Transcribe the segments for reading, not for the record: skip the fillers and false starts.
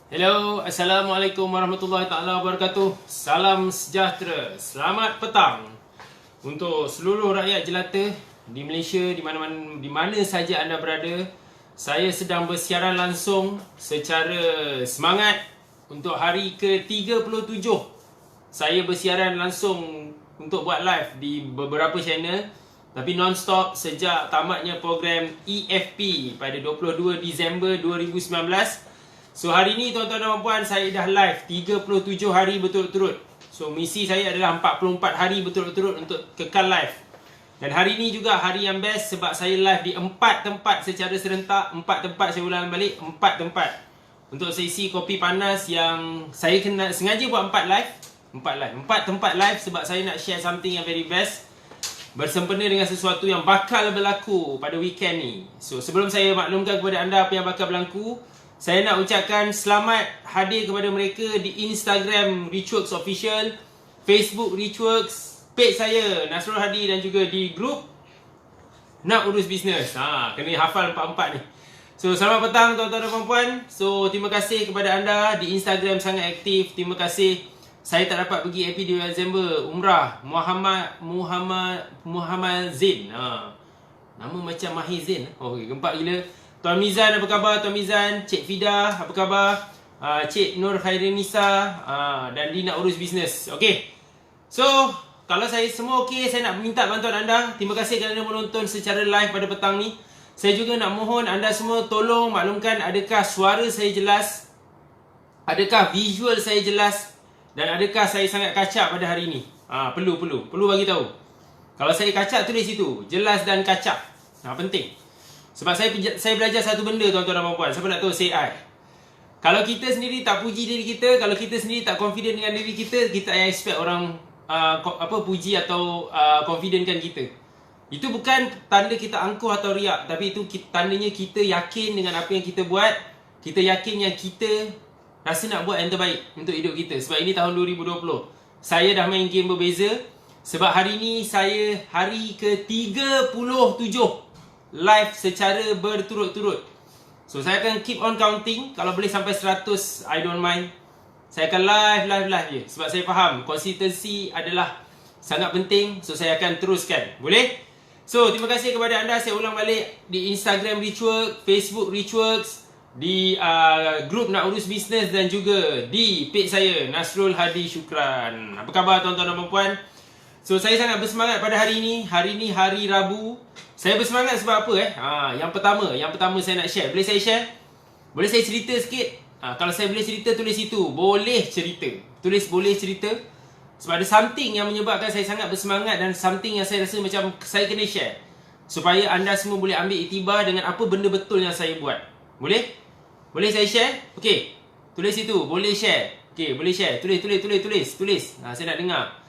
Hello, Assalamualaikum warahmatullahi taala wabarakatuh. Salam sejahtera. Selamat petang untuk seluruh rakyat jelata di Malaysia, di mana saja anda berada. Saya sedang bersiaran langsung secara semangat untuk hari ke-37. Saya bersiaran langsung untuk buat live di beberapa channel, tapi non-stop sejak tamatnya program EFP pada 22 Disember 2019. So hari ni tuan-tuan dan puan, saya dah live 37 hari berturut-turut. So misi saya adalah 44 hari berturut-turut untuk kekal live. Dan hari ni juga hari yang best sebab saya live di 4 tempat secara serentak. 4 tempat, saya ulang balik, 4 tempat. Untuk sesi kopi panas yang saya sengaja buat 4 live. 4 tempat live sebab saya nak share something yang very best bersempena dengan sesuatu yang bakal berlaku pada weekend ni. So sebelum saya maklumkan kepada anda apa yang bakal berlaku, saya nak ucapkan selamat hadir kepada mereka di Instagram Richworks Official, Facebook Richworks, page saya Nasrul Hadi dan juga di grup Nak Urus Bisnes. Kena hafal 4-4 ni. So selamat petang tuan-tuan dan puan-puan. So terima kasih kepada anda di Instagram sangat aktif. Terima kasih. Saya tak dapat pergi AP di Desember Umrah. Muhammad Zain. Nama macam Mahir Zain. Okay, gempak gila. Tuan Mizan apa khabar? Tuan Mizan, Cik Fida apa khabar? Cik Nur Khairinisa dan di Nak Urus Bisnes. Okey. So, kalau saya semua okey, saya nak minta bantuan anda. Terima kasih kerana menonton secara live pada petang ni. Saya juga nak mohon anda semua tolong maklumkan adakah suara saya jelas? Adakah visual saya jelas? Dan adakah saya sangat kacak pada hari ni? Perlu bagi tahu. Kalau saya kacak, tulis situ. Jelas dan kacak. Penting. Sebab saya belajar satu benda tuan-tuan dan puan-puan. Siapa nak tahu, say I. Kalau kita sendiri tak puji diri kita, kalau kita sendiri tak confident dengan diri kita, kita akan expect orang puji atau confidentkan kita. Itu bukan tanda kita angkuh atau riak, tapi itu tandanya kita yakin dengan apa yang kita buat. Kita yakin yang kita rasa nak buat yang terbaik untuk hidup kita. Sebab ini tahun 2020. Saya dah main game berbeza. Sebab hari ni saya hari ke-37 live secara berturut-turut. So saya akan keep on counting. Kalau boleh sampai 100, I don't mind. Saya akan live je. Sebab saya faham konsistensi adalah sangat penting. So saya akan teruskan. Boleh? So terima kasih kepada anda. Saya ulang balik di Instagram Richworks, Facebook Richworks, di grup Nak Urus Bisnes dan juga di page saya Nasrul Hadi Syukran. Apa khabar tuan-tuan dan puan? So saya sangat bersemangat pada hari ini. Hari ni hari Rabu. Saya bersemangat sebab apa Yang pertama saya nak share. Boleh saya share? Boleh saya cerita sikit? Kalau saya boleh cerita, tulis itu. Boleh cerita. Tulis boleh cerita. Sebab ada something yang menyebabkan saya sangat bersemangat dan something yang saya rasa macam saya kena share. Supaya anda semua boleh ambil iktibar dengan apa benda betul yang saya buat. Boleh? Boleh saya share? Okey. Tulis itu. Boleh share. Okey, boleh share. Tulis. Saya nak dengar.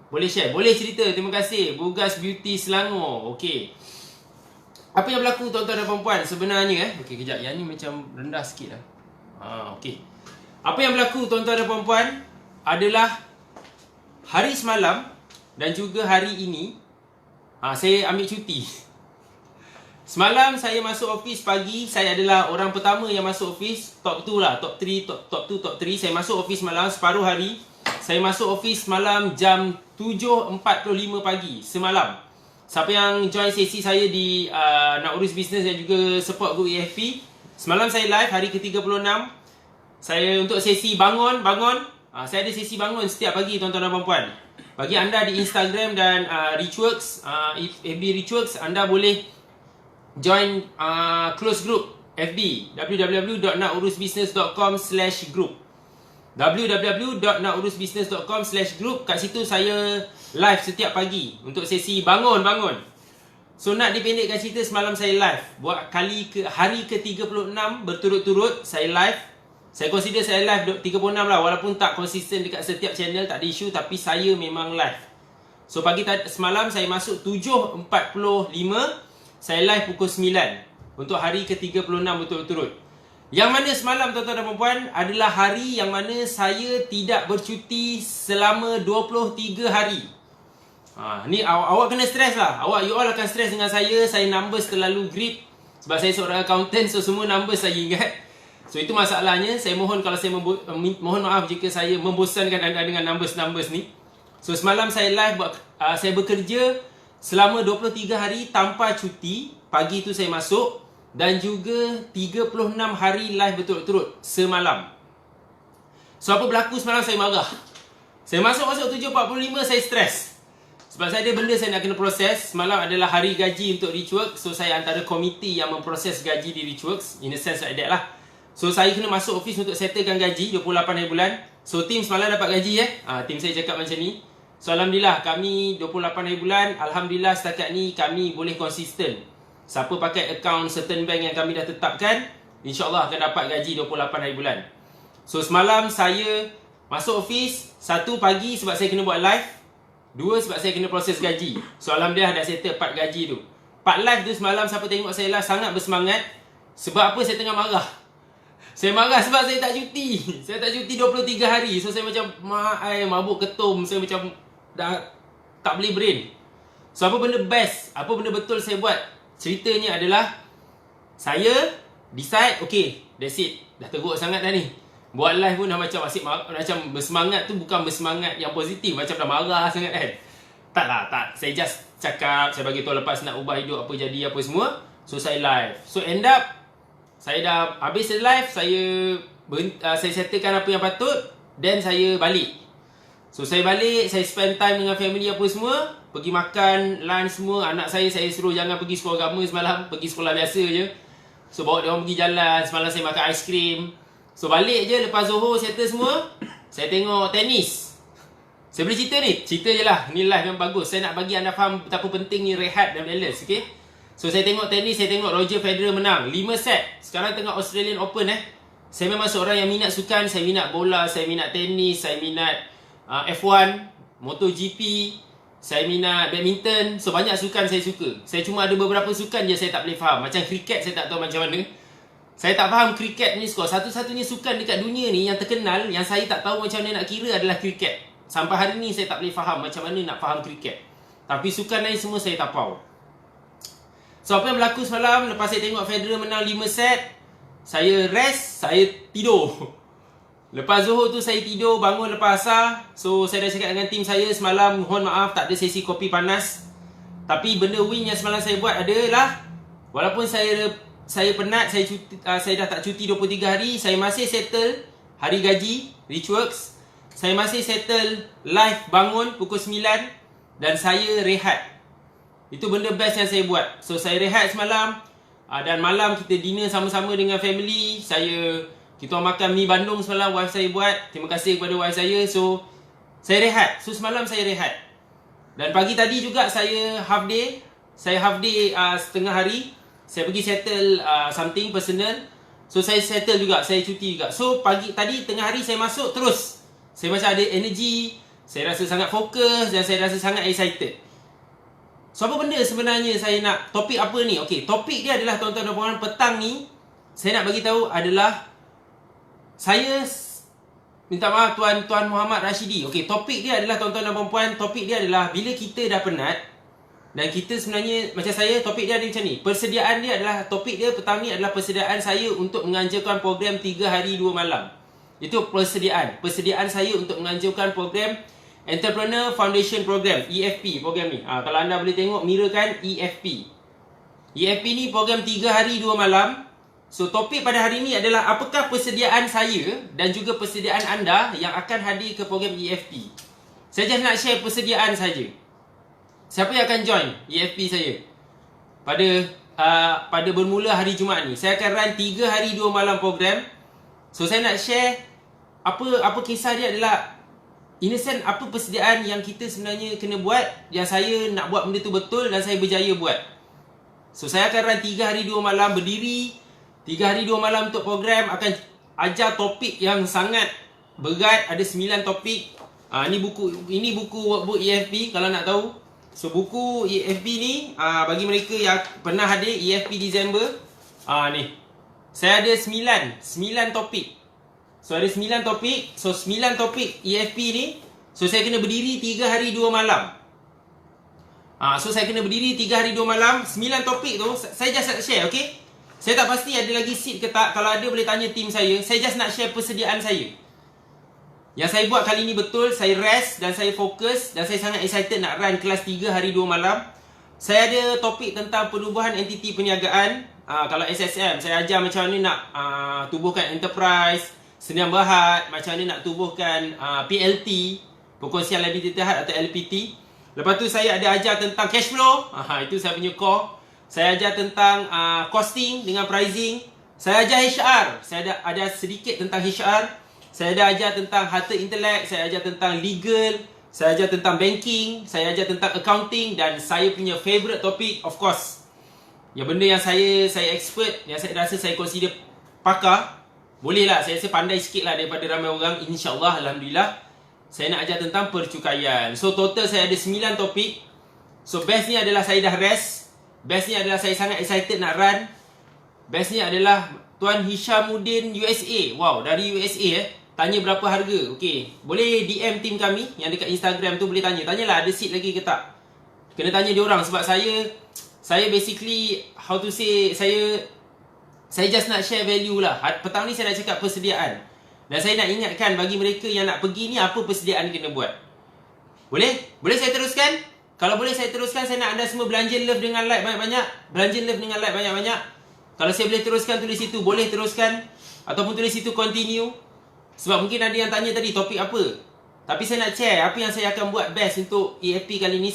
Boleh share. Boleh cerita. Terima kasih. Bugas Beauty Selangor. Okey. Apa yang berlaku tuan-tuan dan puan-puan sebenarnya Okey, kejap. Yang ni macam rendah sikit lah. Okey. Apa yang berlaku tuan-tuan dan puan-puan adalah hari semalam dan juga hari ini saya ambil cuti. Semalam saya masuk office pagi. Saya adalah orang pertama yang masuk office. Top 2 lah. Top 3, top 2, top 3. Saya masuk office malam separuh hari. Saya masuk office malam jam 7.45 pagi semalam. Siapa yang join sesi saya di Nak Urus Bisnes dan juga support group EFP, semalam saya live hari ke-36. Saya untuk sesi bangun. Saya ada sesi bangun setiap pagi tuan-tuan dan puan-puan. Bagi anda di Instagram dan Richworks, FB Richworks, anda boleh join close group FB www.nakurusbusiness.com/group www.nakurusbusiness.com/group. Kat situ saya live setiap pagi untuk sesi bangun. So nak dipendekkan cerita, semalam saya live buat hari ke-36 berturut-turut saya live. Saya consider saya live 36 lah, walaupun tak konsisten dekat setiap channel, tak ada isu, tapi saya memang live. So semalam saya masuk 7.45, saya live pukul 9 untuk hari ke-36 berturut-turut. Yang mana semalam tuan-tuan dan puan-puan adalah hari yang mana saya tidak bercuti selama 23 hari. Ni awak kena stres lah. You all akan stres dengan saya. Saya numbers terlalu grip. Sebab saya seorang accountant, so semua numbers saya ingat. So itu masalahnya. Saya mohon kalau saya mohon maaf jika saya membosankan anda dengan numbers ni. So semalam saya live saya bekerja selama 23 hari tanpa cuti. Pagi tu saya masuk dan juga 36 hari live betul-betul semalam. So apa berlaku semalam, saya marah. Saya masuk 7.45 saya stres. Sebab saya ada benda saya nak kena proses. Semalam adalah hari gaji untuk Richworks. So saya antara komiti yang memproses gaji di Richworks. In a sense like that lah. So saya kena masuk office untuk settlekan gaji 28 hari bulan. So tim semalam dapat gaji tim saya cakap macam ni. So alhamdulillah kami 28 hari bulan. Alhamdulillah setakat ni kami boleh konsisten. Siapa pakai akaun certain bank yang kami dah tetapkan, InsyaAllah akan dapat gaji 28 hari bulan. So semalam saya masuk office 1 pagi sebab saya kena buat live, 2 sebab saya kena proses gaji. So alhamdulillah dah settle part gaji tu. Part live tu semalam siapa tengok saya live sangat bersemangat. Sebab apa? Saya tengah marah. Saya marah sebab saya tak cuti. Saya tak cuti 23 hari. So saya macam mabuk ketum. Saya macam dah tak boleh brain. So apa benda best, apa benda betul saya buat? Ceritanya adalah saya decide, okay, that's it. Dah teruk sangat dah ni. Buat live pun dah macam macam bersemangat tu bukan bersemangat yang positif. Macam dah marah sangat kan. Tak. Saya just cakap, saya bagi tahu lepas nak ubah hidup apa jadi apa semua. So saya live. So end up saya dah habis live, saya settlekan apa yang patut, then saya balik. So saya balik, saya spend time dengan family apa semua, pergi makan, lunch semua. Anak saya suruh jangan pergi sekolah agama semalam, pergi sekolah biasa je. So bawa dia orang pergi jalan, semalam saya makan aiskrim. So balik je lepas Zohor settle semua, saya tengok tenis. Saya boleh cerita je lah, ni live yang bagus. Saya nak bagi anda faham betapa pentingnya rehat dan balance, okay? So saya tengok tenis, saya tengok Roger Federer menang 5 set. Sekarang tengah Australian Open Saya memang seorang yang minat sukan. Saya minat bola, saya minat tenis, saya minat F1, MotoGP, saya minat badminton. So banyak sukan saya suka. Saya cuma ada beberapa sukan je saya tak boleh faham. Macam kriket saya tak tahu macam mana. Saya tak faham kriket ni skor. Satu-satunya sukan dekat dunia ni yang terkenal, yang saya tak tahu macam mana nak kira adalah kriket. Sampai hari ni saya tak boleh faham macam mana nak faham kriket. Tapi sukan lain semua saya tapau. So apa yang berlaku semalam, lepas saya tengok Federer menang 5 set, saya rest, saya tidur. Lepas Zohor tu saya tidur, bangun lepas asar. So saya dah cakap dengan tim saya semalam, mohon maaf tak ada sesi kopi panas. Tapi benda win yang semalam saya buat adalah, walaupun saya penat, saya dah tak cuti 23 hari, saya masih settle hari gaji Richworks. Saya masih settle live bangun pukul 9 dan saya rehat. Itu benda best yang saya buat. So saya rehat semalam, dan malam kita dinner sama-sama dengan family. Kita orang makan mi Bandung semalam, wife saya buat. Terima kasih kepada wife saya. So saya rehat. So semalam saya rehat. Dan pagi tadi juga saya half day. Saya half day setengah hari. Saya pergi settle something personal. So saya settle juga, saya cuti juga. So pagi tadi tengah hari saya masuk terus. Saya macam ada energy, saya rasa sangat fokus dan saya rasa sangat excited. So apa benda sebenarnya saya nak, topik apa ni? Okey, topik dia adalah tuan-tuan dan puan, petang ni saya nak bagi tahu adalah saya minta maaf Tuan Muhammad Rashidi. Okey, topik dia adalah tuan-tuan dan puan, topik dia adalah bila kita dah penat dan kita sebenarnya macam saya, topik dia ada macam ni. Persediaan dia adalah, topik dia petang ni adalah persediaan saya untuk menganjurkan program 3 hari 2 malam. Itu persediaan saya untuk menganjurkan program Entrepreneur Foundation Program, EFP program ni. Kalau anda boleh tengok mirror kan, EFP. EFP ni program 3 hari 2 malam. So topik pada hari ni adalah apakah persediaan saya dan juga persediaan anda yang akan hadir ke program EFP. Saya just nak share persediaan saja. Siapa yang akan join EFP saya? Pada bermula hari Jumaat ni, saya akan run 3 hari 2 malam program. So saya nak share apa kisah dia adalah, in a sense, apa persediaan yang kita sebenarnya kena buat, yang saya nak buat benda tu betul dan saya berjaya buat. So saya akan run 3 hari 2 malam, berdiri 3 hari 2 malam untuk program, akan ajar topik yang sangat berat, ada 9 topik. Ini buku workbook EFP kalau nak tahu. So buku EFP ni bagi mereka yang pernah hadir EFP Disember, ni. Saya ada 9 topik. So ada 9 topik. So 9 topik EFP ni. So saya kena berdiri 3 hari 2 malam. So saya kena berdiri 3 hari 2 malam. 9 topik tu saya just share, okay? Saya tak pasti ada lagi seat ke tak. Kalau ada boleh tanya tim saya. Saya just nak share persediaan saya. Yang saya buat kali ni betul. Saya rest dan saya fokus. Dan saya sangat excited nak run kelas 3 hari 2 malam. Saya ada topik tentang penubuhan entiti perniagaan. Kalau SSM, saya ajar macam mana nak tubuhkan enterprise, senyam berhad, macam mana nak tubuhkan PLT, perkongsian liability terhad atau LPT. Lepas tu saya ada ajar tentang cash flow. Itu saya punya core. Saya ajar tentang costing dengan pricing. Saya ajar HR. Saya ada sedikit tentang HR. Saya ada ajar tentang harta intelek. Saya ajar tentang legal. Saya ajar tentang banking. Saya ajar tentang accounting. Dan saya punya favourite topik, of course, yang benda yang saya expert, yang saya rasa saya consider pakar. Boleh lah, saya rasa pandai sikit lah daripada ramai orang. InsyaAllah, Alhamdulillah. Saya nak ajar tentang percukaian. So total saya ada 9 topik. So best ni adalah saya dah rest. Best ni adalah saya sangat excited nak run. Best ni adalah Tuan Hishamuddin USA. Wow, dari USA Tanya berapa harga. Okey, boleh DM tim kami yang dekat Instagram tu, boleh tanya. Tanyalah ada seat lagi ke tak. Kena tanya dia orang sebab saya basically how to say, saya just nak share value lah. Petang ni saya nak cakap persediaan. Dan saya nak ingatkan bagi mereka yang nak pergi ni, apa persediaan kena buat. Boleh? Boleh saya teruskan? Kalau boleh saya teruskan, saya nak anda semua belanja love dengan like banyak-banyak. Belanja love dengan like banyak-banyak. Kalau saya boleh teruskan, tulis situ boleh teruskan. Ataupun tulis situ continue. Sebab mungkin ada yang tanya tadi topik apa. Tapi saya nak share apa yang saya akan buat best untuk EFP kali ni.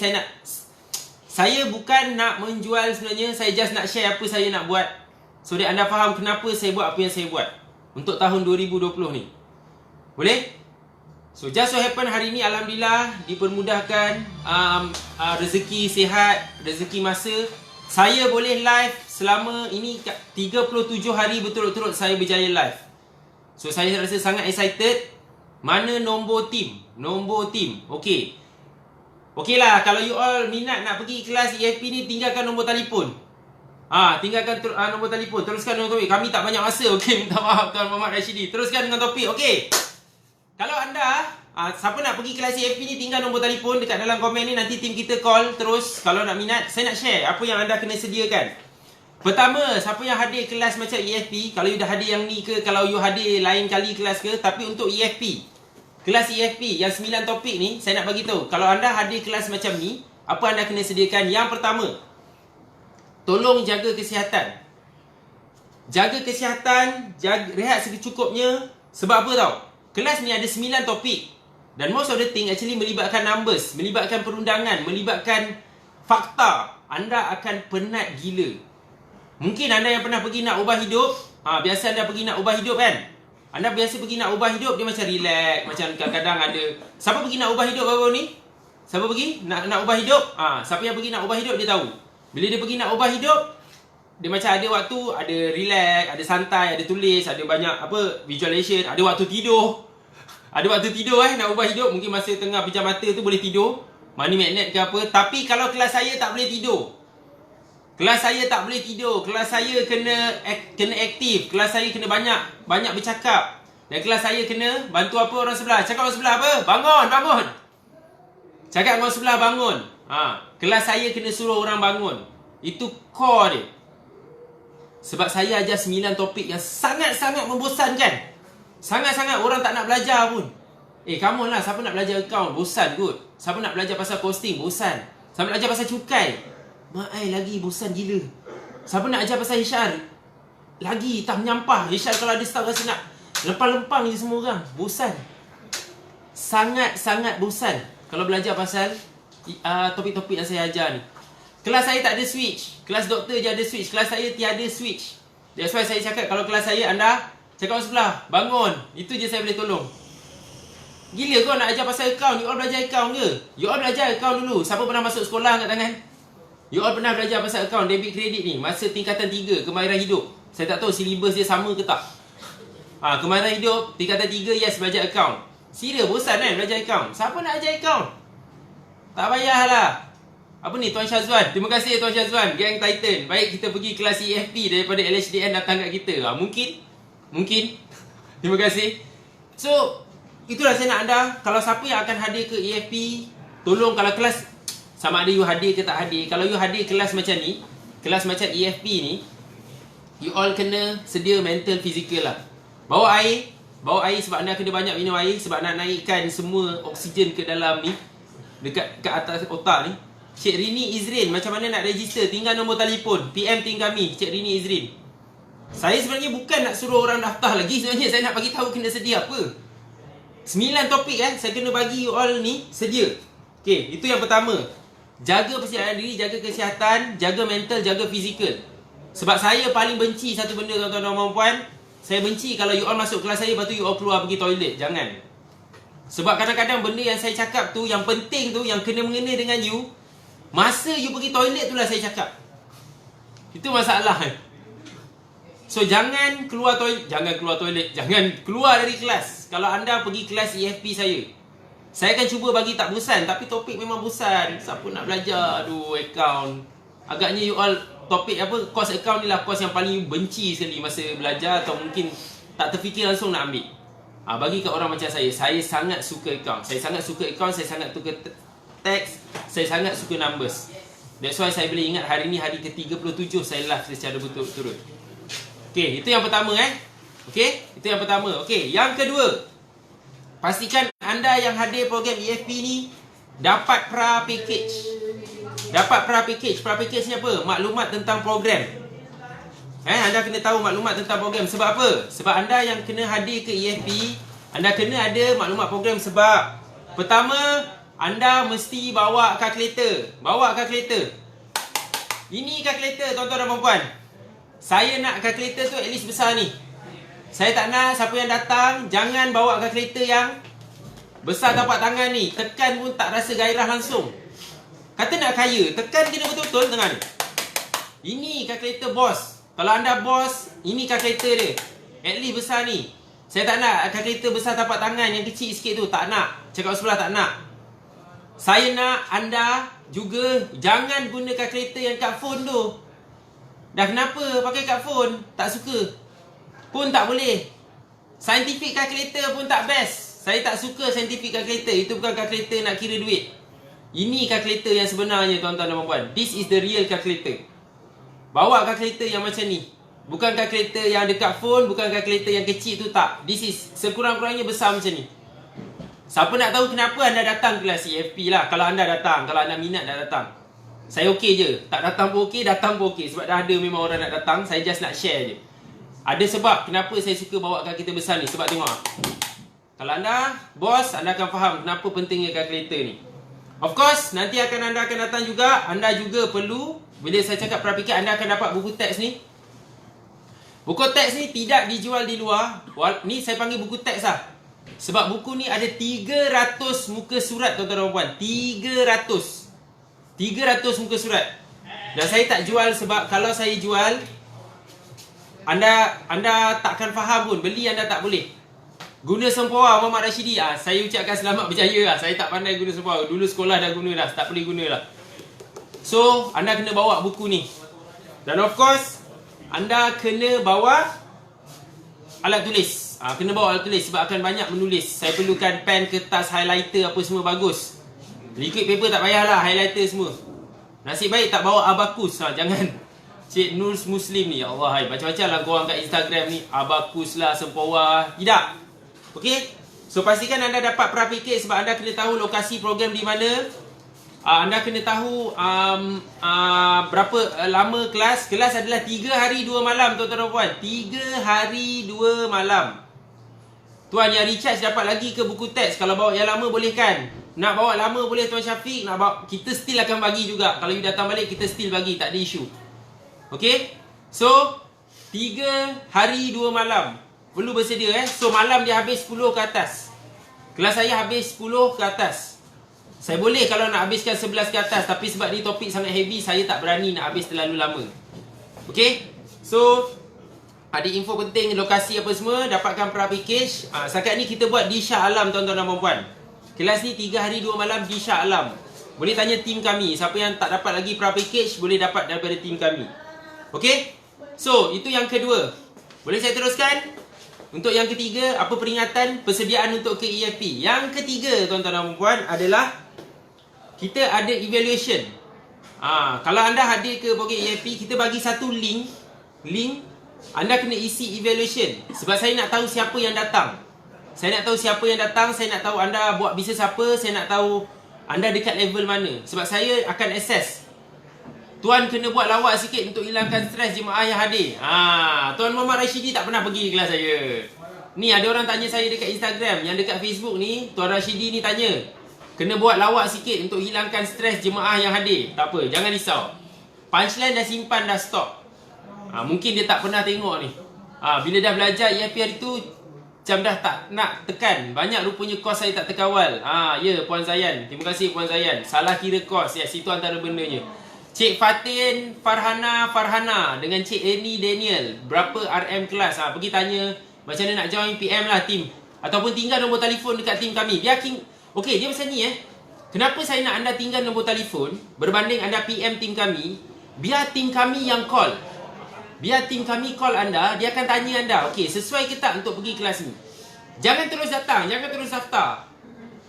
Saya bukan nak menjual sebenarnya. Saya just nak share apa saya nak buat. So that anda faham kenapa saya buat apa yang saya buat untuk tahun 2020 ni. Boleh? So just so happen hari ni Alhamdulillah dipermudahkan, rezeki sihat, rezeki masa. Saya boleh live selama ini 37 hari berturut-turut saya berjaya live. So saya rasa sangat excited. Mana nombor tim? Nombor tim. Okey. Okey lah, kalau you all minat nak pergi kelas EFP ni, tinggalkan nombor telefon. Tinggalkan nombor telefon. Teruskan dengan topik. Kami tak banyak masa. Okey, minta maaf Tuan Muhammad Rashidi. Teruskan dengan topik. Okey. Kalau anda, siapa nak pergi kelas EFP ni, tinggal nombor telefon dekat dalam komen ni. Nanti tim kita call terus. Kalau nak minat, saya nak share apa yang anda kena sediakan. Pertama, siapa yang hadir kelas macam EFP, kalau you dah hadir yang ni ke, kalau you hadir lain kali kelas ke, tapi untuk EFP, kelas EFP yang 9 topik ni, saya nak bagi tahu. Kalau anda hadir kelas macam ni, apa anda kena sediakan? Yang pertama, tolong jaga kesihatan. Jaga kesihatan, rehat secukupnya. Sebab apa tau? Kelas ni ada 9 topik. Dan most of the thing actually melibatkan numbers, melibatkan perundangan, melibatkan fakta. Anda akan penat gila. Mungkin anda yang pernah pergi nak ubah hidup, biasa anda pergi nak ubah hidup kan? Anda biasa pergi nak ubah hidup, dia macam relax. Macam kadang-kadang ada, siapa pergi nak ubah hidup baru ni? Siapa pergi nak ubah hidup? Siapa yang pergi nak ubah hidup dia tahu. Bila dia pergi nak ubah hidup, dia macam ada waktu, ada relax, ada santai, ada tulis, ada banyak visualization, ada waktu tidur. Ada waktu tidur nak ubah hidup. Mungkin masa tengah pejam mata tu boleh tidur, money magnet ke apa. Tapi kalau kelas saya tak boleh tidur. Kelas saya tak boleh tidur. Kelas saya kena aktif. Kelas saya kena banyak bercakap. Dan kelas saya kena bantu apa orang sebelah. Cakap orang sebelah apa? Bangun. Cakap orang sebelah bangun. Kelas saya kena suruh orang bangun. Itu core dia. Sebab saya ajar 9 topik yang sangat-sangat membosankan. Sangat-sangat orang tak nak belajar pun. Come on lah, siapa nak belajar account? Bosan kot. Siapa nak belajar pasal posting? Bosan. Siapa nak belajar pasal cukai? Lagi bosan gila. Siapa nak ajar pasal HR? Lagi tak menyampah. HR kalau ada staff rasa nak lempang-lempang je semua orang. Bosan. Sangat-sangat bosan kalau belajar pasal topik-topik yang saya ajar ni. Kelas saya tak ada switch. Kelas doktor je ada switch. Kelas saya tiada switch. That's why saya cakap, kalau kelas saya anda cakap orang sebelah, bangun. Itu je saya boleh tolong. Gila kau nak ajar pasal account. You all belajar account ke? You all belajar account dulu. Siapa pernah masuk sekolah angkat tangan? You all pernah belajar pasal account, debit kredit ni masa tingkatan 3, kemahiran hidup. Saya tak tahu silibus dia sama ke tak. Kemahiran hidup tingkatan 3, yes, belajar account. Serius bosan kan belajar account? Siapa nak ajar account? Tak payahlah. Apa ni Tuan Syazwan? Terima kasih Tuan Syazwan, Gang Titan. Baik kita pergi kelas EFP daripada LHDN datang kat kita. Mungkin. Terima kasih. So, itulah saya nak anda. Kalau siapa yang akan hadir ke EFP, tolong kalau kelas, sama ada you hadir ke tak hadir. Kalau you hadir kelas macam ni, kelas macam EFP ni, you all kena sedia mental, fizikal lah. Bawa air sebab anda kena banyak minum air, sebab nak naikkan semua oksigen ke dalam ni, dekat ke atas otak ni. Cik Rini Izrin, macam mana nak register? Tinggal nombor telefon, PM tim kami, Cik Rini Izrin. Saya sebenarnya bukan nak suruh orang daftar lagi, sebenarnya saya nak bagi tahu kena sedia apa. 9 topik saya kena bagi you all ni sedia. Okey, itu yang pertama. Jaga persediaan diri, jaga kesihatan, jaga mental, jaga fizikal. Sebab saya paling benci satu benda tuan-tuan dan puan-puan. Saya benci kalau you all masuk kelas saya, lepas tu you all keluar pergi toilet. Jangan. Sebab kadang-kadang benda yang saya cakap tu, yang penting tu, yang kena mengena dengan you, masa you pergi toilet tu lah saya cakap. Itu masalah. So jangan keluar toilet, jangan keluar dari kelas. Kalau anda pergi kelas EFP saya akan cuba bagi tak bosan, tapi topik memang bosan. Siapa nak belajar? Aduh, account. Agaknya you all topik apa, course account ni lah course yang paling benci sekali masa belajar, atau mungkin tak terfikir langsung nak ambil. Bagi kat orang macam saya sangat suka account. Saya sangat suka suka teks, saya sangat suka numbers. That's why saya boleh ingat hari ni hari ke-37 saya live secara betul-betul. Okey, itu yang pertama Okey, itu yang pertama. Okey, yang kedua, pastikan anda yang hadir program EFP ni dapat pra package. Pra package ni apa? Maklumat tentang program. Anda kena tahu maklumat tentang program. Sebab apa? Sebab anda yang kena hadir ke EFP, anda kena ada maklumat program. Sebab pertama, anda mesti bawa kalkulator. Ini kalkulator tuan-tuan dan puan-puan. Saya nak kalkulator tu at least besar ni. Saya tak nak siapa yang datang jangan bawa kalkulator yang besar tapak tangan ni. Tekan pun tak rasa gairah langsung. Kata nak kaya, tekan kena betul-betul tengah ni. Ini kalkulator bos. Kalau anda bos, ini kalkulator dia. At least besar ni. Saya tak nak kalkulator besar tapak tangan yang kecil sikit tu. Tak nak. Cakap sebelah tak nak. Saya nak anda juga jangan guna kalkulator yang kat phone tu. Dah kenapa pakai kat phone? Tak suka. Pun tak boleh. Scientific calculator pun tak best. Saya tak suka scientific calculator. Itu bukan calculator nak kira duit. Ini kalkulator yang sebenarnya tuan-tuan dan puan-puan. This is the real calculator. Bawa kalkulator yang macam ni. Bukan kalkulator yang dekat phone, bukan kalkulator yang kecil tu, tak. This is sekurang-kurangnya besar macam ni. Siapa nak tahu kenapa anda datang kelas EFP lah. Kalau anda datang, kalau anda minat dah datang. Saya okey je. Tak datang pun okey, datang pun okey. Sebab dah ada memang orang nak datang. Saya just nak share je. Ada sebab kenapa saya suka bawa kalkulator besar ni. Sebab tengok. Kalau anda bos, anda akan faham kenapa pentingnya kalkulator ni. Of course, nanti anda akan datang juga. Anda juga perlu, bila saya cakap praktikal, anda akan dapat buku teks ni. Buku teks ni tidak dijual di luar. Ni saya panggil buku teks lah. Sebab buku ni ada 300 muka surat tuan-tuan dan puan. 300 muka surat. Dan saya tak jual sebab kalau saya jual, anda takkan faham pun. Beli anda tak boleh. Guna Sempawar Muhammad Rashidi. Saya ucapkan selamat berjaya lah. Saya tak pandai guna Sempawar. Dulu sekolah dah guna dah. Tak boleh guna lah. So, anda kena bawa buku ni. Dan of course, anda kena bawa alat tulis. Kena bawa alat tulis sebab akan banyak menulis. Saya perlukan pen, kertas, highlighter apa semua bagus. Liquid paper tak payahlah, highlighter semua. Nasib baik tak bawa abakus. Jangan. Cik Nur Muslim ni, ya Allah, macam-macam lah korang kat Instagram ni. Abakus lah, Sempawar. Tidak. Okey? So pastikan anda dapat pra-package sebab anda kena tahu lokasi program di mana. Anda kena tahu berapa lama kelas. Kelas adalah 3 hari 2 malam tuan-tuan dan puan. 3 hari 2 malam. Tuan yang recharge dapat lagi ke buku teks. Kalau bawa yang lama boleh kan? Nak bawa lama boleh Tuan Syafiq. Nak bawa, kita still akan bagi juga. Kalau you datang balik kita still bagi. Tak ada isu. Okey? So 3 hari 2 malam. Perlu bersedia So malam dia habis 10 ke atas. Kelas saya habis 10 ke atas. Saya boleh kalau nak habiskan 11 ke atas. Tapi sebab ni topik sangat heavy, saya tak berani nak habis terlalu lama. Okey? So ada info penting, lokasi apa semua, dapatkan pra-package. Setakat ni kita buat di Shah Alam tuan-tuan dan puan-puan. Kelas ni 3 hari 2 malam di Shah Alam. Boleh tanya tim kami. Siapa yang tak dapat lagi pra-package, boleh dapat daripada tim kami. Okey? So itu yang kedua. Boleh saya teruskan? Untuk yang ketiga, apa peringatan persediaan untuk ke EFP. Yang ketiga tuan-tuan dan puan adalah kita ada evaluation. Kalau anda hadir ke program EFP, kita bagi satu link anda kena isi evaluation. Sebab saya nak tahu siapa yang datang. Saya nak tahu siapa yang datang. Saya nak tahu anda buat bisnes apa. Saya nak tahu anda dekat level mana. Sebab saya akan assess. Tuan kena buat lawak sikit untuk hilangkan stres jemaah yang hadir. Tuan Muhammad Rashidi tak pernah pergi kelas saya. Ni ada orang tanya saya dekat Instagram. Yang dekat Facebook ni, Tuan Rashidi ni tanya, kena buat lawak sikit untuk hilangkan stres jemaah yang hadir. Tak apa, jangan risau. Punchline dah simpan, dah stop. Mungkin dia tak pernah tengok ni. Bila dah belajar EFP hari tu, macam dah tak nak tekan. Banyak rupanya kos saya tak terkawal. Ya, Puan Zayan. Terima kasih Puan Zayan. Salah kira kos. Yes, itu antara bendanya. Cik Fatin Farhana dengan Cik Ernie Daniel. Berapa RM kelas? Pergi tanya macam mana nak join, PM lah tim. Ataupun tinggal nombor telefon dekat tim kami. Okey, dia macam ni Kenapa saya nak anda tinggal nombor telefon berbanding anda PM tim kami? Biar tim kami yang call. Biar tim kami call anda, dia akan tanya anda, okey, sesuai ke tak untuk pergi kelas ni? Jangan terus datang, jangan terus daftar.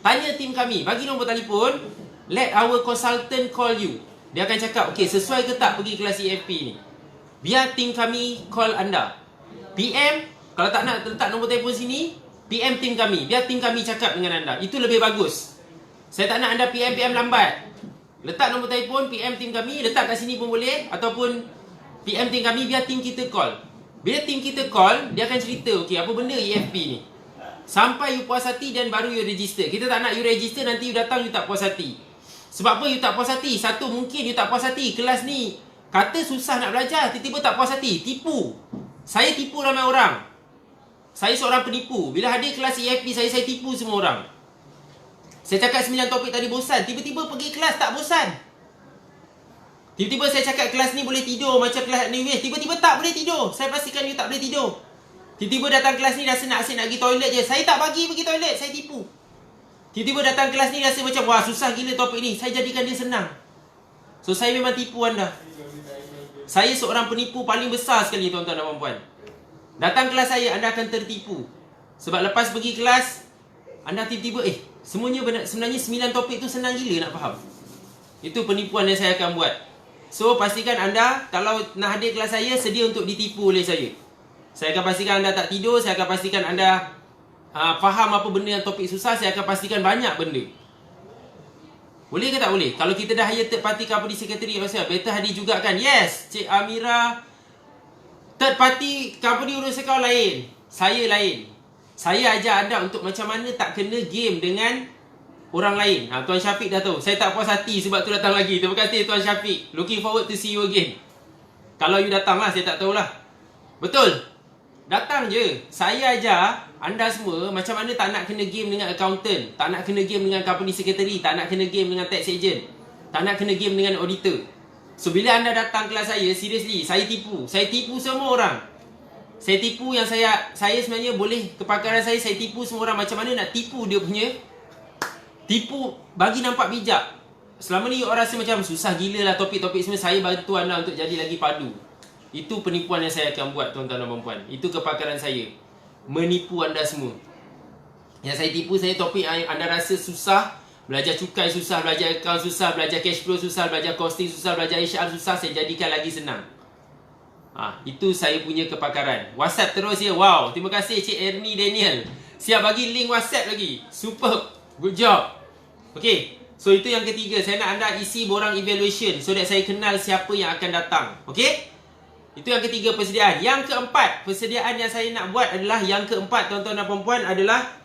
Tanya tim kami, bagi nombor telefon, let our consultant call you. Dia akan cakap, okey, sesuai ke tak pergi kelas EFP ni? Biar tim kami call anda. PM, kalau tak nak letak nombor telefon sini, PM tim kami. Biar tim kami cakap dengan anda. Itu lebih bagus. Saya tak nak anda PM lambat. Letak nombor telefon, PM tim kami, letak kat sini pun boleh. Ataupun PM tim kami, biar tim kita call. Bila tim kita call, dia akan cerita, okey, apa benda EFP ni. Sampai you puas hati dan baru you register. Kita tak nak you register, nanti you datang you tak puas hati. Sebab apa you tak puas hati? Satu, mungkin you tak puas hati. Kelas ni kata susah nak belajar, tiba-tiba tak puas hati. Tipu. Saya tipu ramai orang. Saya seorang penipu. Bila hadir kelas EFP, saya tipu semua orang. Saya cakap 9 topik tadi bosan. Tiba-tiba pergi kelas tak bosan. Tiba-tiba saya cakap kelas ni boleh tidur macam kelas ni. Tiba-tiba tak boleh tidur. Saya pastikan you tak boleh tidur. Tiba-tiba datang kelas ni rasa nak pergi toilet je. Saya tak bagi pergi toilet. Saya tipu. Tiba-tiba datang kelas ni rasa macam, wah susah gila topik ni. Saya jadikan dia senang. So saya memang tipu anda. Saya seorang penipu paling besar sekali tuan-tuan dan puan-puan. Datang kelas saya, anda akan tertipu. Sebab lepas pergi kelas, anda tiba-tiba, sebenarnya 9 topik tu senang gila nak faham. Itu penipuan yang saya akan buat. So pastikan anda, kalau nak hadir kelas saya, sedia untuk ditipu oleh saya. Saya akan pastikan anda tak tidur. Saya akan pastikan anda faham apa benda yang topik susah. Saya akan pastikan banyak benda. Boleh ke tak boleh? Kalau kita dah hire third party company secretary, better hadir juga kan? Yes, Cik Amira. Third party company urus kau lain. Saya lain. Saya ajar anda untuk macam mana tak kena game dengan orang lain. Tuan Syafiq dah tahu. Saya tak puas hati sebab tu datang lagi. Terima kasih Tuan Syafiq. Looking forward to see you again. Kalau you datang lah, saya tak tahulah. Betul. Datang je. Saya ajar anda semua macam mana tak nak kena game dengan accountant. Tak nak kena game dengan company secretary. Tak nak kena game dengan tax agent. Tak nak kena game dengan auditor. So bila anda datang kelas saya, seriously, saya tipu. Saya tipu semua orang. Saya tipu yang saya sebenarnya boleh, kepakaran saya tipu semua orang. Macam mana nak tipu dia punya, tipu bagi nampak bijak. Selama ni orang rasa macam susah gila lah topik-topik semua. Saya bantu anda untuk jadi lagi padu. Itu penipuan yang saya akan buat tuan-tuan dan puan-puan. Itu kepakaran saya. Menipu anda semua. Yang saya tipu, saya topik yang anda rasa susah. Belajar cukai susah, belajar account susah, belajar cash flow susah, belajar costing susah, belajar HR susah. Saya jadikan lagi senang. Itu saya punya kepakaran. WhatsApp terus ya. Wow, terima kasih Cik Ernie Daniel. Siap bagi link WhatsApp lagi. Superb. Good job. Okay. So itu yang ketiga. Saya nak anda isi borang evaluation so that saya kenal siapa yang akan datang. Okay. Itu yang ketiga, persediaan. Yang keempat, persediaan yang saya nak buat adalah, yang keempat tuan-tuan dan puan-puan adalah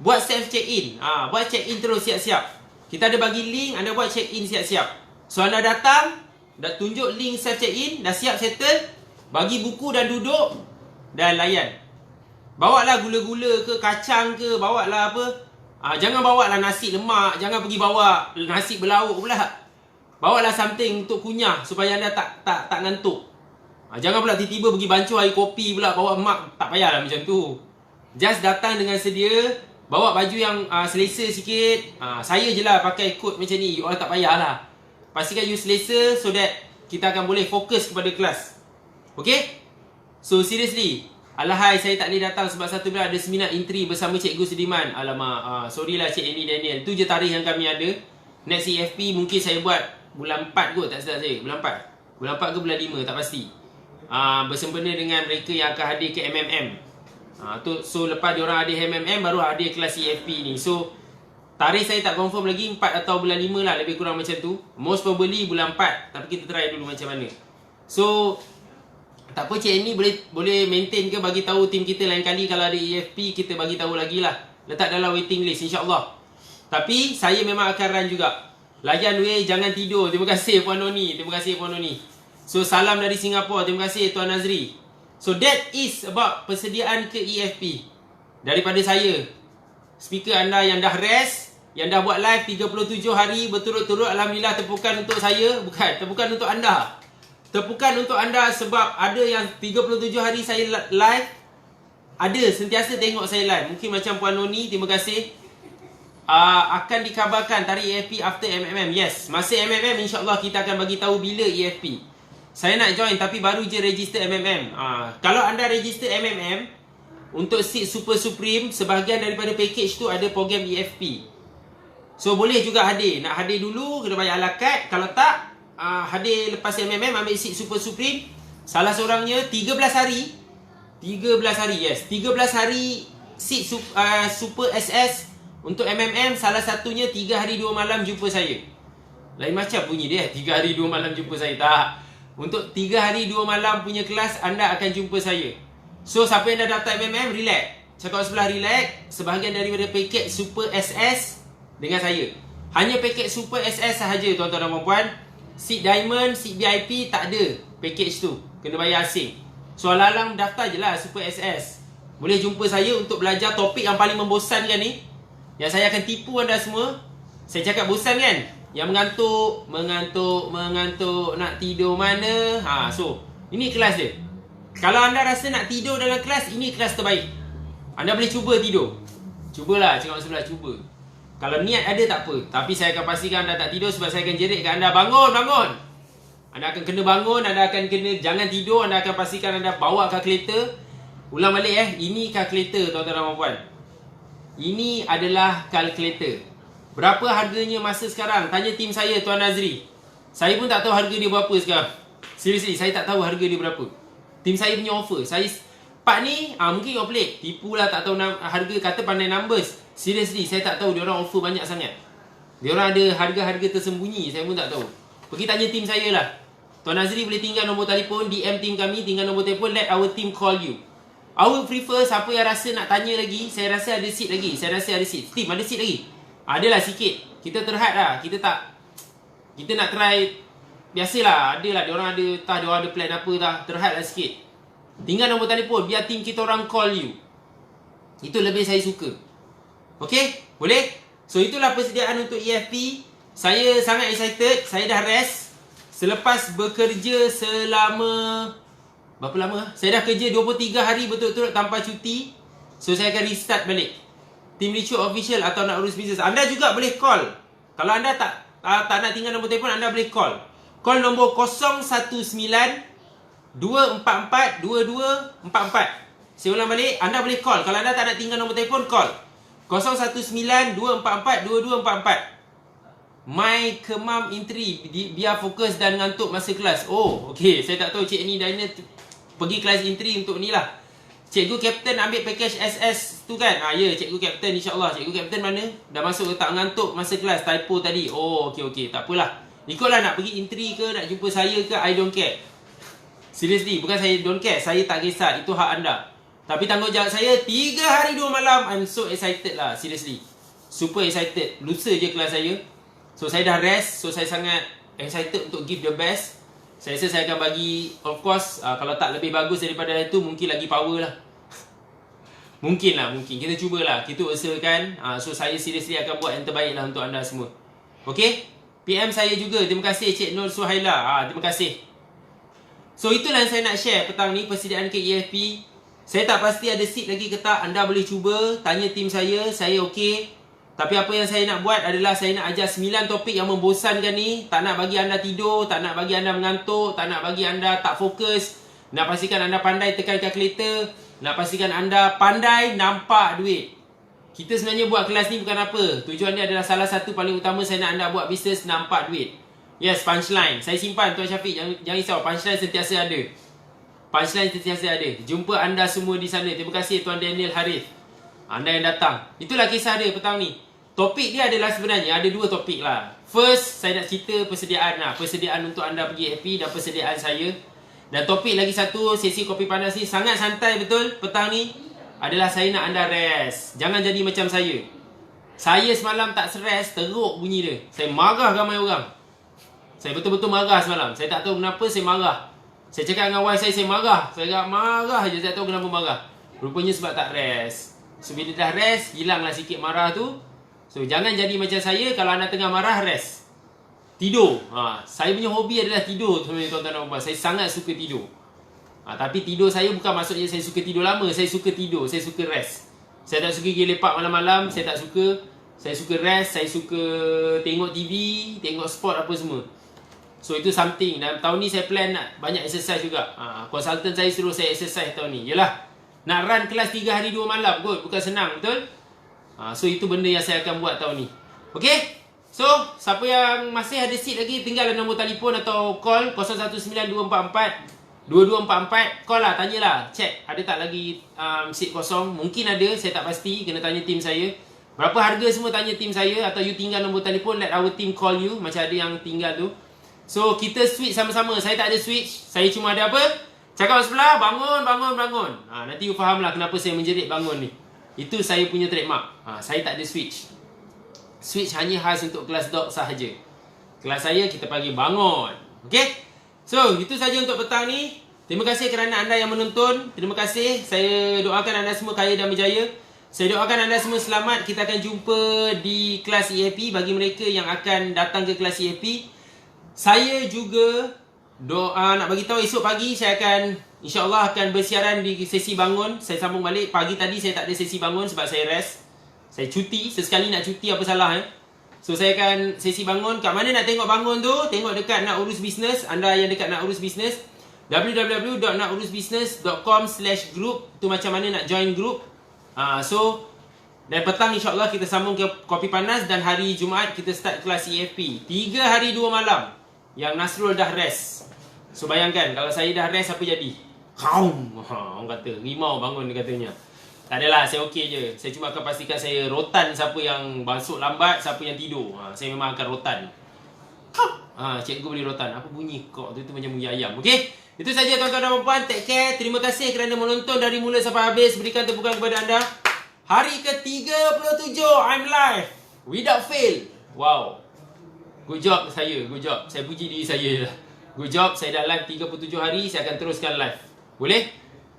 buat self check-in. Buat check-in terus siap-siap. Kita ada bagi link, anda buat check-in siap-siap. So anda datang, dah tunjuk link self check-in, dah siap settle, bagi buku dan duduk dan layan. Bawalah gula-gula ke, kacang ke, bawalah apa. Jangan bawalah nasi lemak, jangan pergi bawa nasi berlauk pula. Bawalah something untuk kunyah supaya anda tak ngantuk. Jangan pula tiba-tiba pergi bancuh air kopi pula, bawa mak. Tak payahlah macam tu. Just datang dengan sedia. Bawa baju yang selesa sikit. Saya je lah pakai coat macam ni. You all tak payahlah. Pastikan you selesa so that kita akan boleh fokus kepada kelas. Okay? So seriously, alahai saya tak boleh datang sebab satu bulan ada seminar intri bersama Cikgu Sudirman. Alamak, sorry lah Cik Ernie Daniel. Tu je tarikh yang kami ada. Next EFP mungkin saya buat bulan 4 kot, tak sedar saya. Bulan 4 ke bulan 5, tak pasti. bersempena dengan mereka yang akan hadir ke MMM. So lepas diorang hadir MMM, baru hadir kelas EFP ni. So tarikh saya tak confirm lagi, 4 atau bulan 5 lah, lebih kurang macam tu. Most probably bulan 4, tapi kita try dulu macam mana. So tak apa, Cik ni boleh maintain ke, bagi tahu tim kita lain kali kalau ada EFP, kita bagi tahu lagi lah. Letak dalam waiting list insya-Allah. Tapi saya memang akan run juga. Layan weh, jangan tidur. Terima kasih Puan Noni. Terima kasih Puan Noni. So salam dari Singapura. Terima kasih Tuan Nazri. So that is about persediaan ke EFP daripada saya. Speaker anda yang dah rest, yang dah buat live 37 hari berturut-turut, alhamdulillah, tepukan untuk saya. Bukan, tepukan untuk anda. Tepukan untuk anda sebab ada yang 37 hari saya live, ada sentiasa tengok saya live. Mungkin macam Puan Noni, terima kasih. Akan dikabarkan tarikh EFP after MMM. Yes, masa MMM insyaAllah kita akan bagi tahu bila EFP. Saya nak join tapi baru je register MMM. Kalau anda register MMM untuk seat Super Supreme, sebahagian daripada package tu ada program EFP. So boleh juga hadir. Nak hadir dulu kena bayar ala kad. Kalau tak, hadir lepas MMM, ambil seat Super Supreme. Salah seorangnya 13 hari. 13 hari, yes. 13 hari seat Super SS untuk MMM. Salah satunya 3 hari 2 malam jumpa saya. Lain macam bunyi dia, 3 hari 2 malam jumpa saya. Tak. Untuk 3 hari 2 malam punya kelas, anda akan jumpa saya. So siapa yang dah daftar MMM, relax. Cakap sebelah relax. Sebahagian daripada paket Super SS dengan saya. Hanya paket Super SS sahaja tuan-tuan dan puan-puan. Seat Diamond, seat VIP tak ada package tu. Kena bayar asing. So alang-alang daftar je lah Super SS. Boleh jumpa saya untuk belajar topik yang paling membosankan ni. Yang saya akan tipu anda semua. Saya cakap bosan kan? Yang mengantuk, nak tidur mana. So ini kelas dia. Kalau anda rasa nak tidur dalam kelas, ini kelas terbaik. Anda boleh cuba tidur. Cubalah, cakap sebelah, cuba. Kalau niat ada tak apa. Tapi saya akan pastikan anda tak tidur sebab saya akan jerit kat anda. Bangun. Anda akan kena bangun. Anda akan kena jangan tidur. Anda akan pastikan anda bawa kalkulator. Ulang balik Ini kalkulator tuan-tuan dan puan. Ini adalah kalkulator. Berapa harganya masa sekarang? Tanya tim saya, Tuan Nazri. Saya pun tak tahu harga dia berapa sekarang. Seriously, saya tak tahu harga dia berapa. Tim saya punya offer. Pak ni, mungkin your pelik. Tipulah, tak tahu harga, kata pandai numbers. Seriously, saya tak tahu diorang offer banyak sangat. Diorang ada harga-harga tersembunyi, saya pun tak tahu. Pergi tanya tim saya lah. Tuan Nazri boleh tinggal nombor telefon, DM tim kami, tinggal nombor telefon, let our team call you. I would prefer siapa yang rasa nak tanya lagi, saya rasa ada seat lagi. Saya rasa ada seat. Tim, ada seat lagi? Adalah sikit. Kita terhad lah. Kita nak try. Biasalah, adalah diorang ada plan apa dah. Terhad lah sikit. Tinggal nombor telefon, biar tim kita orang call you. Itu lebih saya suka. Okay? Boleh? So itulah persediaan untuk EFP. Saya sangat excited. Saya dah rest. Selepas bekerja selama berapa lama? Saya dah kerja 23 hari betul-betul tanpa cuti. So saya akan restart balik Team Lichu Official atau nak urus bisnes. Anda juga boleh call. Kalau anda tak nak tinggal nombor telefon, anda boleh call. Call nombor 019-244-2244. Saya ulang balik, anda boleh call. Kalau anda tak nak tinggal nombor telefon, call 019-244-2244. My Kemam Intri, biar fokus dan ngantuk masa kelas. Oh, okey. Saya tak tahu Cik ni Dina pergi kelas Intri untuk ni lah. Cikgu Kapten ambil package SS tu kan? Ya, Cikgu Kapten insyaAllah. Cikgu Kapten mana? Dah masuk ke tak ngantuk masa kelas? Typo tadi. Oh, okey. Tak apalah. Ikutlah nak pergi Intri ke, nak jumpa saya ke, I don't care. Seriously, bukan saya don't care. Saya tak kisah. Itu hak anda. Tapi tanggungjawab saya 3 hari 2 malam. I'm so excited lah. Seriously. Super excited. Lusa je kelas saya. So saya dah rest. So saya sangat excited untuk give the best. Saya rasa saya akan bagi, of course, kalau tak lebih bagus daripada itu, mungkin lagi power lah. Mungkin. Kita cubalah. Kita usahakan. So saya seriously akan buat yang terbaik lah untuk anda semua. Okay? PM saya juga. Terima kasih Cik Nur Suhaila. Terima kasih. So itulah yang saya nak share petang ni. Persediaan ke EFP. Saya tak pasti ada seat lagi ke tak. Anda boleh cuba. Tanya tim saya. Saya okay. Tapi apa yang saya nak buat adalah saya nak ajar 9 topik yang membosankan ni. Tak nak bagi anda tidur, tak nak bagi anda mengantuk, tak nak bagi anda tak fokus. Nak pastikan anda pandai tekan kalkulator, nak pastikan anda pandai nampak duit. Kita sebenarnya buat kelas ni bukan apa. Tujuan dia adalah salah satu paling utama, saya nak anda buat bisnes nampak duit. Yes, punchline. Saya simpan Tuan Syafiq, jangan risau, punchline sentiasa ada. Punchline sentiasa ada. Jumpa anda semua di sana. Terima kasih Tuan Daniel Harith, anda yang datang. Itulah kisah dia petang ni. Topik dia adalah sebenarnya ada 2 topik lah. First, saya nak cerita persediaan lah. Persediaan untuk anda pergi FP dan persediaan saya. Dan topik lagi satu, sesi kopi panas ni sangat santai betul petang ni. Adalah saya nak anda rest. Jangan jadi macam saya. Saya semalam tak stress, teruk bunyi dia. Saya marah ramai orang. Saya betul-betul marah semalam. Saya tak tahu kenapa saya marah. Saya cakap dengan wife saya marah. Saya agak marah je, saya tak tahu kenapa marah. Rupanya sebab tak rest. So bila dah rest, hilanglah sikit marah tu. So jangan jadi macam saya. Kalau anda tengah marah, rest. Tidur. Saya punya hobi adalah tidur, tuan-tuan dan puan. Saya sangat suka tidur. Tapi tidur saya bukan maksudnya saya suka tidur lama. Saya suka tidur, saya suka rest. Saya tak suka pergi lepak malam-malam. Saya tak suka. Saya suka rest. Saya suka tengok TV, tengok sport apa semua. So itu something. Dan tahun ni saya plan nak banyak exercise juga. Konsultan saya suruh saya exercise tahun ni. Yelah, nak run kelas 3 hari 2 malam kot. Bukan senang, betul? So itu benda yang saya akan buat tahun ni. Okay? So, siapa yang masih ada seat lagi, tinggal nombor telefon atau call 019244 call lah, tanyalah, check ada tak lagi seat kosong. Mungkin ada, saya tak pasti, kena tanya tim saya. Berapa harga semua tanya tim saya. Atau you tinggal nombor telefon, let our team call you. Macam ada yang tinggal tu. So, kita switch sama-sama. Saya tak ada switch, saya cuma ada apa? Cakap sebelah, bangun. Nanti you faham lah kenapa saya menjerit bangun ni. Itu saya punya trademark. Saya tak ada switch. Switch hanya khas untuk kelas dog sahaja. Kelas saya kita panggil bangun. Okay? So, itu saja untuk petang ni. Terima kasih kerana anda yang menonton. Terima kasih. Saya doakan anda semua kaya dan berjaya. Saya doakan anda semua selamat. Kita akan jumpa di kelas EAP. Bagi mereka yang akan datang ke kelas EAP, saya juga nak bagi tahu esok pagi saya akan InsyaAllah akan bersiaran di sesi bangun. Saya sambung balik. Pagi tadi saya tak ada sesi bangun sebab saya rest. Saya cuti. Sesekali nak cuti apa salah So saya akan sesi bangun. Kat mana nak tengok bangun tu? Tengok dekat Nak Urus Bisnes. Anda yang dekat Nak Urus Bisnes, www.nakurusbusiness.com/group. Tu macam mana nak join group. Dan petang insyaAllah kita sambung ke kopi panas. Dan hari Jumaat kita start kelas EFP. 3 hari 2 malam yang Nasrul dah rest. So bayangkan kalau saya dah rest apa jadi? Orang kata rimau bangun dia katanya. Tak adalah, saya okey je. Saya cuma akan pastikan saya rotan siapa yang masuk lambat, siapa yang tidur. Saya memang akan rotan. Cikgu boleh rotan. Apa bunyi kok tu macam bunyi ayam. Okey? Itu saja tuan-tuan dan puan. Take care. Terima kasih kerana menonton dari mula sampai habis. Berikan tepukan kepada anda. Hari ke-37 I'm live without fail. Wow. Good job saya. Good job. Saya puji diri saya je lah. Good job. Saya dah live 37 hari. Saya akan teruskan live. Boleh?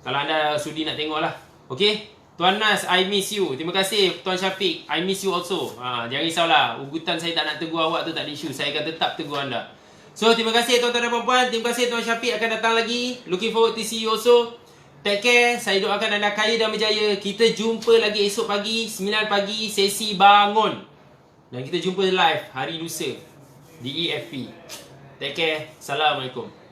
Kalau anda sudi nak tengok lah. Okey? Tuan Nas, I miss you. Terima kasih Tuan Syafiq, I miss you also. Jangan risaulah, ugutan saya tak nak tegur awak tu tak ada isu. Saya akan tetap tegur anda. So, terima kasih tuan-tuan dan puan-puan. Terima kasih Tuan Syafiq akan datang lagi. Looking forward to see you also. Take care. Saya doakan anda kaya dan berjaya. Kita jumpa lagi esok pagi 9 pagi sesi bangun. Dan kita jumpa live hari lusa di EFP. Take care. Assalamualaikum.